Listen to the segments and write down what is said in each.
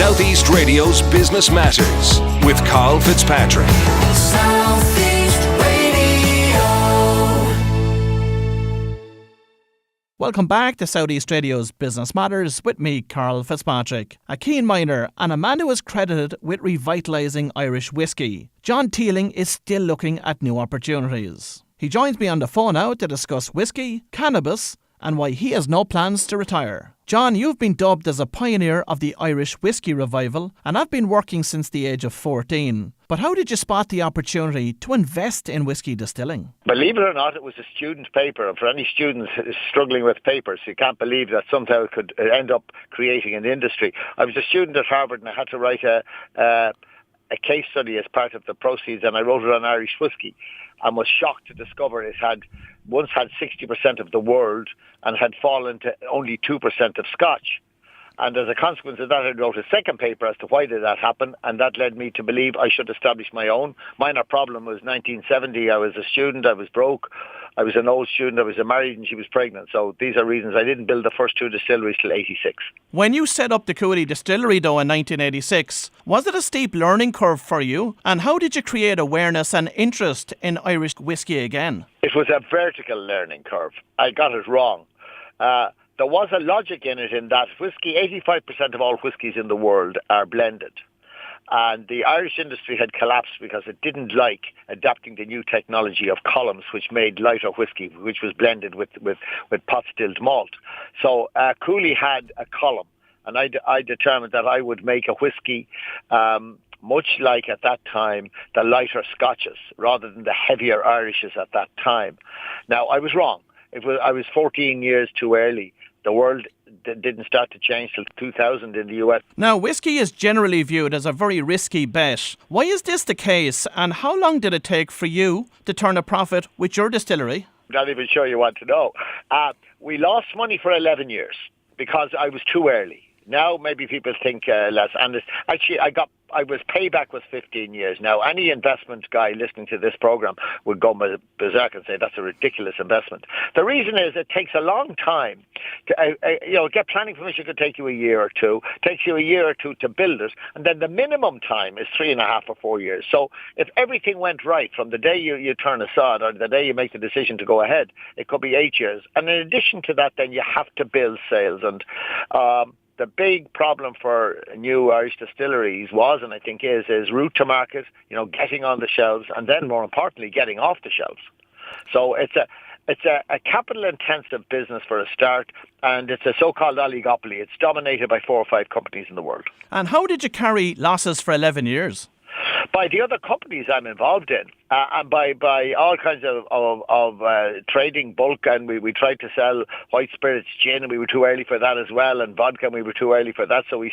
Southeast Radio's Business Matters with Karl Fitzpatrick. Southeast Radio. Welcome back to Southeast Radio's Business Matters with me, Karl Fitzpatrick, a keen miner and a man who is credited with revitalising Irish whiskey. John Teeling is still looking at new opportunities. He joins me on the phone now to discuss whiskey, cannabis, and why he has no plans to retire. John, you've been dubbed as a pioneer of the Irish whiskey revival and have been working since the age of 14. But how did you spot the opportunity to invest in whiskey distilling? Believe it or not, it was a student paper. And for any students struggling with papers, you can't believe that somehow it could end up creating an industry. I was a student at Harvard and I had to write a case study as part of the proceeds, and I wrote it on Irish whiskey and was shocked to discover it had once had 60% of the world and had fallen to only 2% of Scotch. And as a consequence of that, I wrote a second paper as to why did that happen, and that led me to believe I should establish my own. Minor problem was 1970. I was a student, I was broke, I was an old student, I was married and she was pregnant. So these are reasons I didn't build the first two distilleries till 86. When you set up the Cooley Distillery though in 1986, was it a steep learning curve for you? And how did you create awareness and interest in Irish whiskey again? It was a vertical learning curve. I got it wrong. There was a logic in it in that whiskey, 85% of all whiskies in the world are blended. And the Irish industry had collapsed because it didn't like adapting the new technology of columns, which made lighter whiskey, which was blended with pot stilled malt. So Cooley had a column, and I determined that I would make a whiskey much like at that time the lighter Scotches rather than the heavier Irishes at that time. Now, I was wrong. I was 14 years too early. The world didn't start to change till 2000 in the US. Now, whiskey is generally viewed as a very risky bet. Why is this the case, and how long did it take for you to turn a profit with your distillery? I'm not even sure you want to know. We lost money for 11 years because I was too early. Now maybe people think less. And actually, I was payback was 15 years. Now, any investment guy listening to this program would go berserk and say that's a ridiculous investment. The reason is it takes a long time to, get planning permission could take you a year or two. Takes you a year or two to build it, and then the minimum time is 3.5 or 4 years. So if everything went right from the day you turn a sod or the day you make the decision to go ahead, it could be 8 years. And in addition to that, then you have to build sales. And the big problem for new Irish distilleries was, and I think is route to market, getting on the shelves, and then more importantly, getting off the shelves. So it's a capital-intensive business for a start, and it's a so-called oligopoly. It's dominated by 4 or 5 companies in the world. And how did you carry losses for 11 years? By the other companies I'm involved in, and by all kinds of trading bulk, and we tried to sell white spirits, gin, and we were too early for that as well, and vodka, and we were too early for that, so we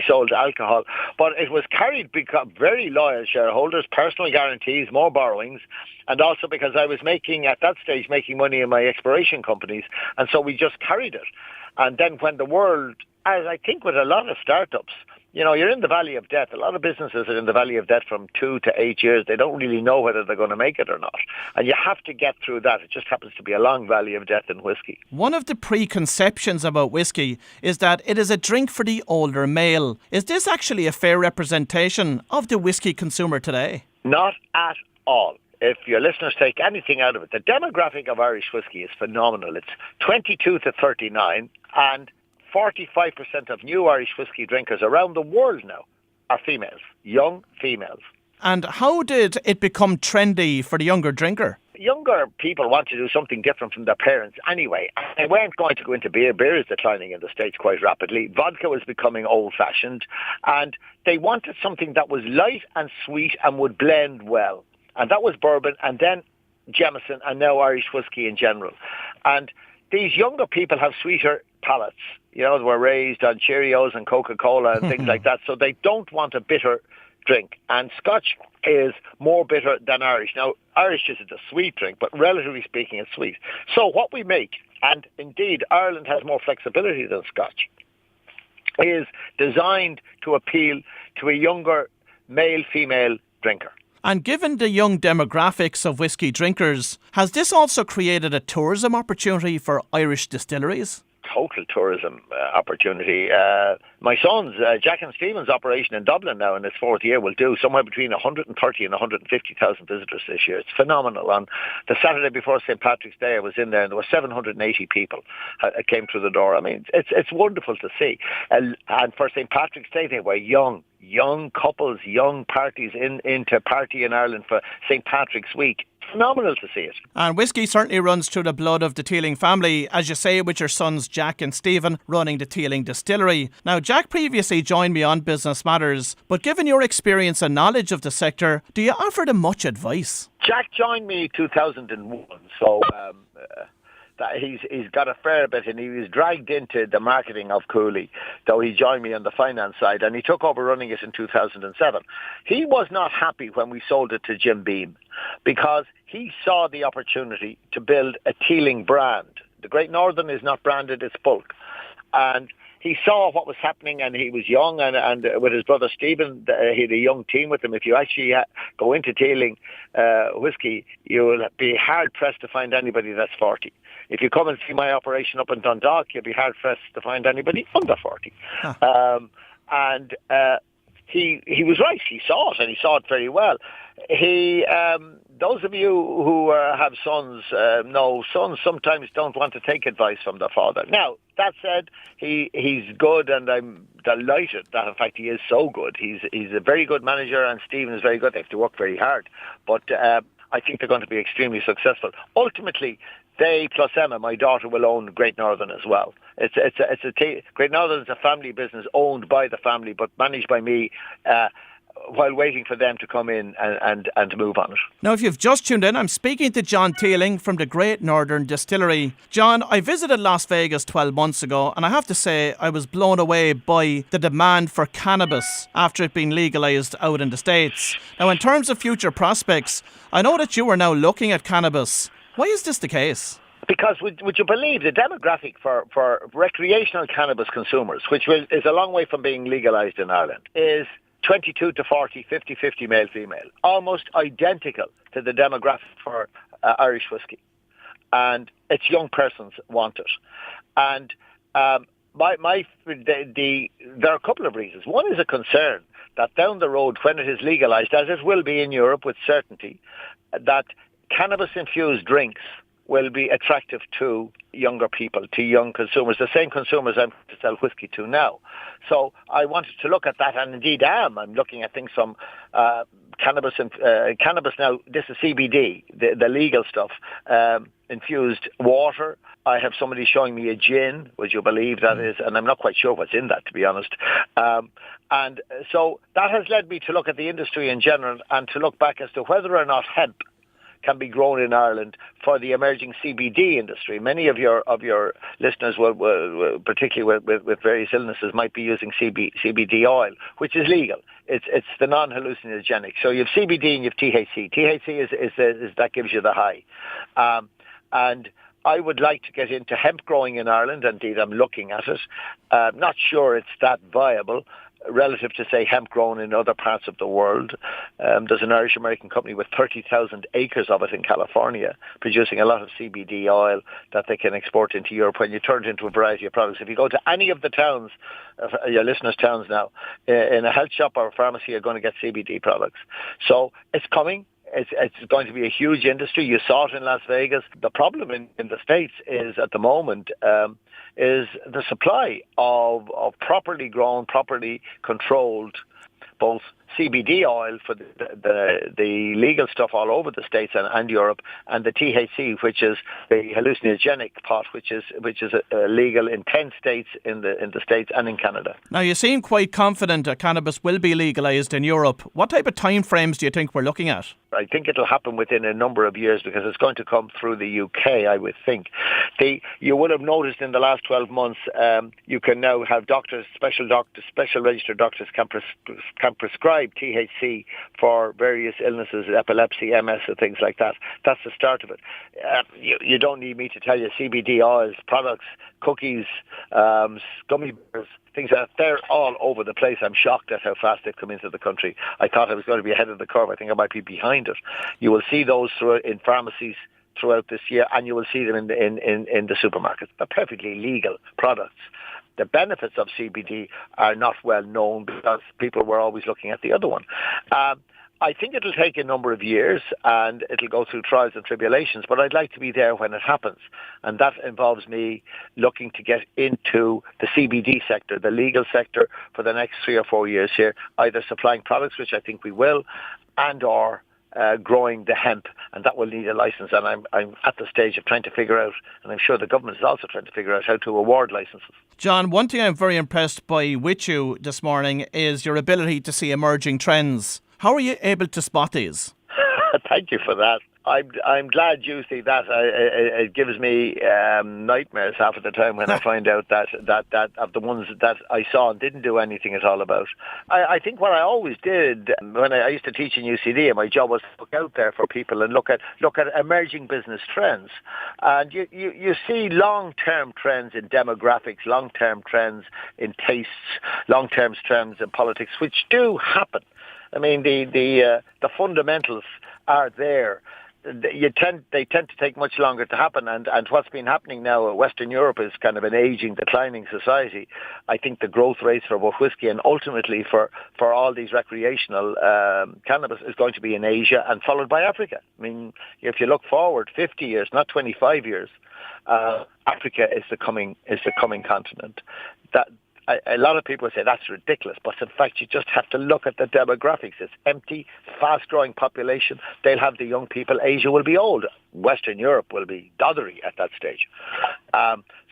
sold alcohol. But it was carried because very loyal shareholders, personal guarantees, more borrowings, and also because I was at that stage making money in my exploration companies, and so we just carried it. And then when the world, as I think with a lot of startups, you're in the valley of death. A lot of businesses are in the valley of death from 2 to 8 years. They don't really know whether they're going to make it or not. And you have to get through that. It just happens to be a long valley of death in whiskey. One of the preconceptions about whiskey is that it is a drink for the older male. Is this actually a fair representation of the whiskey consumer today? Not at all. If your listeners take anything out of it, the demographic of Irish whiskey is phenomenal. It's 22 to 39, and 45% of new Irish whiskey drinkers around the world now are females, young females. And how did it become trendy for the younger drinker? Younger people want to do something different from their parents anyway. They weren't going to go into beer. Beer is declining in the States quite rapidly. Vodka was becoming old-fashioned. And they wanted something that was light and sweet and would blend well. And that was bourbon, and then Jameson, and now Irish whiskey in general. And these younger people have sweeter palates. They were raised on Cheerios and Coca-Cola and things like that, so they don't want a bitter drink. And Scotch is more bitter than Irish. Now, Irish is a sweet drink, but relatively speaking, it's sweet. So what we make, and indeed Ireland has more flexibility than Scotch, is designed to appeal to a younger male-female drinker. And given the young demographics of whiskey drinkers, has this also created a tourism opportunity for Irish distilleries? total tourism opportunity. My son's, Jack and Stephen's operation in Dublin now in its fourth year will do somewhere between 130 and 150,000 visitors this year. It's phenomenal. On the Saturday before St. Patrick's Day, I was in there and there were 780 people came through the door. I mean, it's wonderful to see. And for St. Patrick's Day, they were young couples, young parties into party in Ireland for St. Patrick's Week. Phenomenal to see it. And whiskey certainly runs through the blood of the Teeling family, as you say, with your sons Jack and Stephen running the Teeling Distillery. Now, Jack previously joined me on Business Matters, but given your experience and knowledge of the sector, do you offer them much advice? Jack joined me in 2001, so that he's got a fair bit, and he was dragged into the marketing of Cooley, though he joined me on the finance side, and he took over running it in 2007. He was not happy when we sold it to Jim Beam, because he saw the opportunity to build a Teeling brand. The Great Northern is not branded, it's bulk. And he saw what was happening, and he was young, and with his brother Stephen, he had a young team with him. If you actually go into Teeling whiskey, you will be hard-pressed to find anybody that's 40. If you come and see my operation up in Dundalk, you'll be hard-pressed to find anybody under 40. Huh. He was right. He saw it, and he saw it very well. Those of you who have sons know sons sometimes don't want to take advice from their father. Now, that said, he's good, and I'm delighted that, in fact, he is so good. He's a very good manager, and Stephen is very good. They have to work very hard. But I think they're going to be extremely successful. Ultimately, they plus Emma, my daughter, will own Great Northern as well. Great Northern is a family business owned by the family, but managed by me, while waiting for them to come in and to move on it. Now, if you've just tuned in, I'm speaking to John Teeling from the Great Northern Distillery. John, I visited Las Vegas 12 months ago, and I have to say I was blown away by the demand for cannabis after it being legalised out in the States. Now, in terms of future prospects, I know that you are now looking at cannabis. Why is this the case? Because would you believe the demographic for recreational cannabis consumers, which is a long way from being legalised in Ireland, is 22 to 40, 50-50 male-female, almost identical to the demographic for Irish whiskey. And it's young persons want it. And there are a couple of reasons. One is a concern that down the road, when it is legalised, as it will be in Europe with certainty, that cannabis-infused drinks will be attractive to younger people, to young consumers, the same consumers I'm to sell whiskey to now. So I wanted to look at that, and indeed I'm looking at things from cannabis now. This is CBD, the legal stuff, infused water. I have somebody showing me a gin, would you believe that is, and I'm not quite sure what's in that, to be honest. And so that has led me to look at the industry in general and to look back as to whether or not hemp can be grown in Ireland for the emerging CBD industry. Many of your listeners will particularly with various illnesses, might be using CBD oil, which is legal. It's the non-hallucinogenic. So you have CBD and you have THC. THC is that gives you the high. And I would like to get into hemp growing in Ireland. Indeed, I'm looking at it. Not sure it's that viable relative to, say, hemp grown in other parts of the world. There's an Irish-American company with 30,000 acres of it in California, producing a lot of CBD oil that they can export into Europe when you turn it into a variety of products. If you go to any of the towns, your listeners' towns now, in a health shop or a pharmacy, you're going to get CBD products. So it's coming. It's going to be a huge industry. You saw it in Las Vegas. The problem in the States is, at the moment, is the supply of properly grown, properly controlled, both CBD oil for the legal stuff all over the States and Europe, and the THC, which is the hallucinogenic pot, which is legal in 10 states in the States and in Canada. Now, you seem quite confident that cannabis will be legalised in Europe. What type of time frames do you think we're looking at? I think it'll happen within a number of years, because it's going to come through the UK, I would think. You would have noticed in the last 12 months, you can now have special registered doctors can prescribe THC for various illnesses, epilepsy, MS, and things like that. That's the start of it. You don't need me to tell you CBD oils, products, cookies, gummy bears, things like that. They're all over the place. I'm shocked at how fast they've come into the country. I thought I was going to be ahead of the curve. I think I might be behind it. You will see those in pharmacies throughout this year, and you will see them in the supermarkets. They're perfectly legal products. The benefits of CBD are not well known because people were always looking at the other one. I think it'll take a number of years and it'll go through trials and tribulations, but I'd like to be there when it happens. And that involves me looking to get into the CBD sector, the legal sector, for the next 3 or 4 years here, either supplying products, which I think we will, and or growing the hemp, and that will need a license. And I'm at the stage of trying to figure out, and I'm sure the government is also trying to figure out how to award licenses. John, one thing I'm very impressed by with you this morning is your ability to see emerging trends. How are you able to spot these? Thank you for that. I'm glad you see that. It gives me nightmares half of the time when I find out that of the ones that I saw and didn't do anything at all about. I think what I always did when I used to teach in UCD, and my job was to look out there for people and look at emerging business trends. And you see long-term trends in demographics, long-term trends in tastes, long-term trends in politics, which do happen. I mean, the fundamentals are there. They tend to take much longer to happen, and what's been happening now, Western Europe is kind of an aging, declining society. I think the growth rates for both whiskey and ultimately for all these recreational cannabis is going to be in Asia and followed by Africa. I mean, if you look forward 50 years, not 25 years, Africa is the coming continent. A lot of people say that's ridiculous, but in fact you just have to look at the demographics. It's empty, fast-growing population. They'll have the young people. Asia will be old. Western Europe will be doddery at that stage.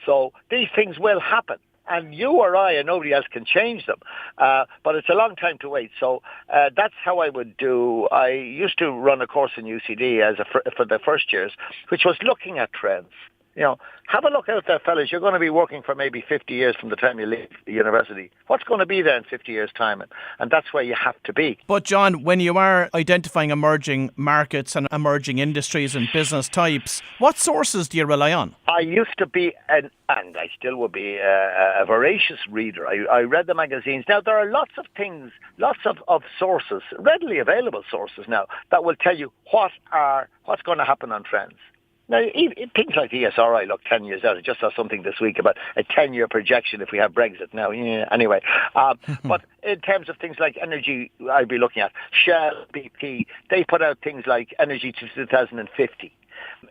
So these things will happen. And you or I and nobody else can change them. But it's a long time to wait. So that's how I would do. I used to run a course in UCD for the first years, which was looking at trends. You know, have a look out there, fellas. You're going to be working for maybe 50 years from the time you leave the university. What's going to be there in 50 years' time? And that's where you have to be. But John, when you are identifying emerging markets and emerging industries and business types, what sources do you rely on? I used to be, and I still will be, a voracious reader. I read the magazines. Now, there are lots of things, lots of sources, readily available sources now, that will tell you what's going to happen on trends. Now, things like ESR, I look 10 years out. I just saw something this week about a 10-year projection if we have Brexit now. Yeah, anyway, but in terms of things like energy, I'd be looking at Shell, BP. They put out things like energy to 2050.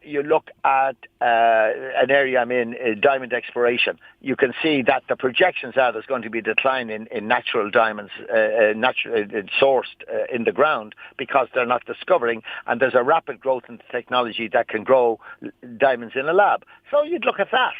You look at an area I'm in, diamond exploration. You can see that the projections are there's going to be a decline in natural diamonds, sourced in the ground because they're not discovering, and there's a rapid growth in technology that can grow diamonds in a lab. So you'd look at that.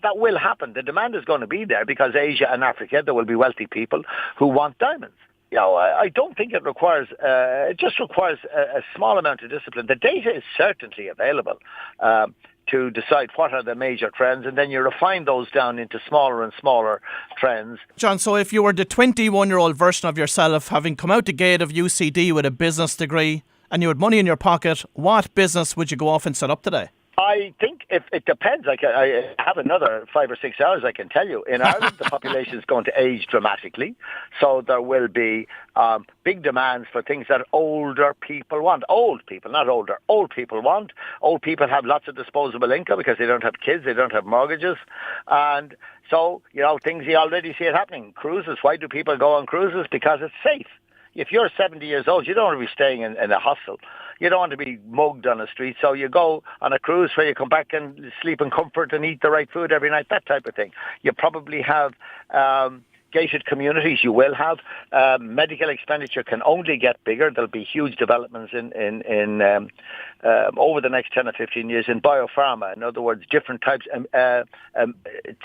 That will happen. The demand is going to be there because Asia and Africa, there will be wealthy people who want diamonds. You know, I don't think it requires, it just requires a small amount of discipline. The data is certainly available to decide what are the major trends, and then you refine those down into smaller and smaller trends. John, so if you were the 21-year-old version of yourself, having come out the gate of UCD with a business degree, and you had money in your pocket, what business would you go off and set up today? I think if it depends. I have another 5 or 6 hours, I can tell you. In Ireland, the population is going to age dramatically. So there will be big demands for things that older people want. Old people, not older. Old people want. Old people have lots of disposable income because they don't have kids, they don't have mortgages. And so, you know, things you already see it happening. Cruises, why do people go on cruises? Because it's safe. If you're 70 years old, you don't want to be staying in a hostel. You don't want to be mugged on the street. So you go on a cruise where you come back and sleep in comfort and eat the right food every night, that type of thing. You probably have gated communities. You will have medical expenditure can only get bigger. There'll be huge developments in over the next 10 or 15 years in biopharma. In other words, different types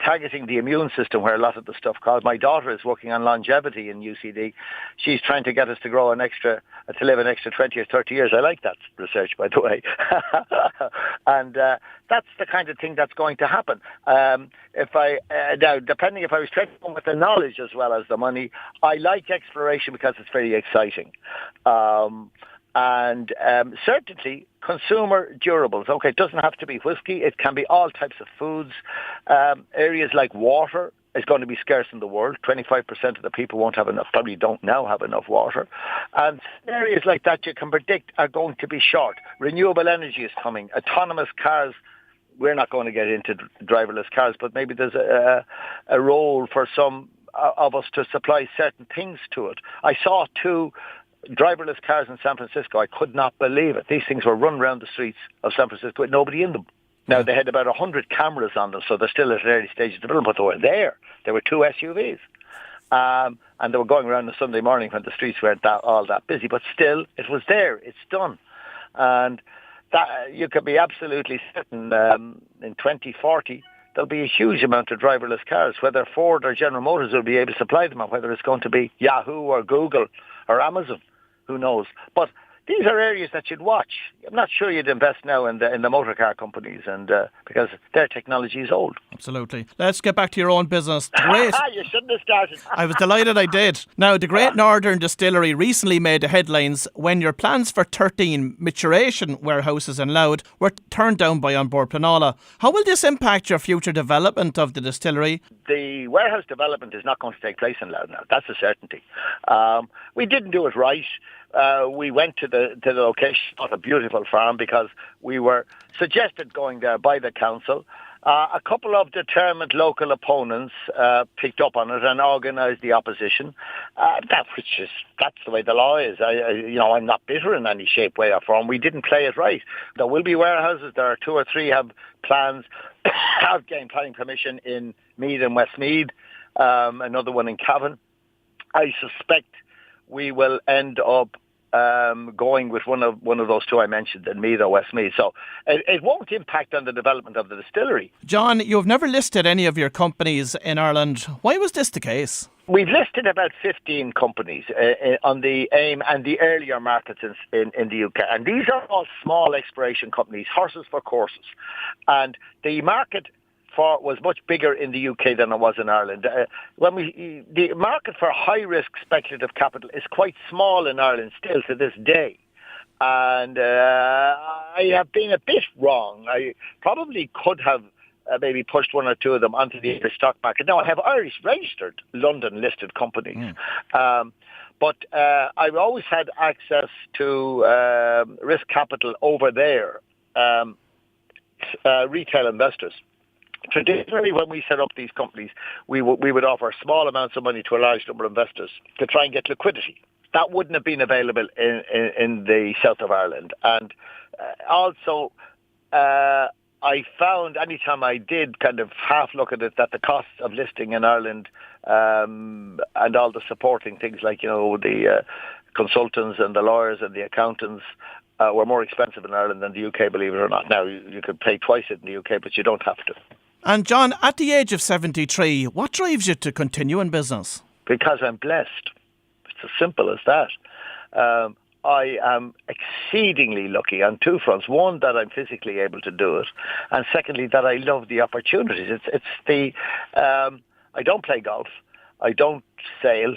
targeting the immune system, where a lot of the stuff comes. My daughter is working on longevity in UCD. She's trying to get us to grow to live an extra 20 or 30 years. I like that research, by the way. And that's the kind of thing that's going to happen. Now, depending if I was trying to come with the knowledge as well as the money, I like exploration because it's very exciting. And certainly consumer durables. Okay, it doesn't have to be whiskey. It can be all types of foods. Areas like water, is going to be scarce in the world. 25% of the people won't have enough, probably don't now have enough water. And areas like that you can predict are going to be short. Renewable energy is coming. Autonomous cars, we're not going to get into driverless cars, but maybe there's a role for some of us to supply certain things to it. I saw 2 driverless cars in San Francisco. I could not believe it. These things were run around the streets of San Francisco with nobody in them. Now, they had about 100 cameras on them, so they're still at an early stage of development, but they were there. There were 2 SUVs. And they were going around on Sunday morning when the streets weren't all that busy, but still, it was there. It's done. And that you could be absolutely certain in 2040, there'll be a huge amount of driverless cars, whether Ford or General Motors will be able to supply them, or whether it's going to be Yahoo or Google or Amazon. Who knows? But these are areas that you'd watch. I'm not sure you'd invest now in the motor car companies, and because their technology is old. Absolutely. Let's get back to your own business. Great. You shouldn't have started. I was delighted I did. Now, the Great Northern Distillery recently made the headlines when your plans for 13 maturation warehouses in Louth were turned down by On Board Planola. How will this impact your future development of the distillery? The warehouse development is not going to take place in Louth now. That's a certainty. We didn't do it right. We went to the location of a beautiful farm because we were suggested going there by the council. A couple of determined local opponents picked up on it and organised the opposition. That's the way the law is. I'm not bitter in any shape, way, or form. We didn't play it right. There will be warehouses. There are 2 or 3 have plans, have gained planning permission in Meath and Westmeath. Another one in Cavan. I suspect we will end up going with one of those 2 I mentioned, in Meath or Westmeath. So it won't impact on the development of the distillery. John, you've never listed any of your companies in Ireland. Why was this the case? We've listed about 15 companies on the AIM and the earlier markets in the UK. And these are all small exploration companies, horses for courses. And the market was much bigger in the UK than it was in Ireland. The market for high-risk speculative capital is quite small in Ireland still to this day. And I have been a bit wrong. I probably could have maybe pushed 1 or 2 of them onto the Irish stock market. Now, I have Irish-registered, London-listed companies. But I've always had access to risk capital over there, retail investors. Traditionally, when we set up these companies, we would offer small amounts of money to a large number of investors to try and get liquidity. That wouldn't have been available in the south of Ireland. And also, I found anytime I did kind of half look at it, that the costs of listing in Ireland and all the supporting things like, the consultants and the lawyers and the accountants were more expensive in Ireland than the UK, believe it or not. Now, you could pay twice it in the UK, but you don't have to. And John, at the age of 73, what drives you to continue in business? Because I'm blessed. It's as simple as that. I am exceedingly lucky on 2 fronts. One, that I'm physically able to do it. And secondly, that I love the opportunities. I don't play golf. I don't sail.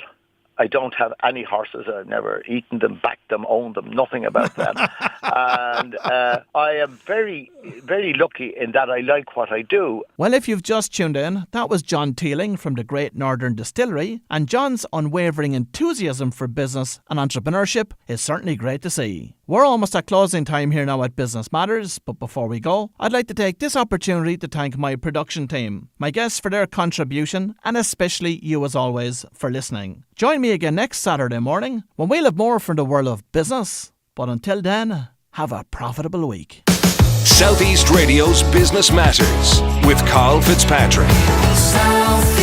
I don't have any horses. I've never eaten them, backed them, owned them, nothing about them. And I am very, very lucky in that I like what I do. Well, if you've just tuned in, that was John Teeling from the Great Northern Distillery. And John's unwavering enthusiasm for business and entrepreneurship is certainly great to see. We're almost at closing time here now at Business Matters, but before we go, I'd like to take this opportunity to thank my production team, my guests for their contribution, and especially you as always for listening. Join me again next Saturday morning when we'll have more from the world of business. But until then, have a profitable week. Southeast Radio's Business Matters with Karl Fitzpatrick. South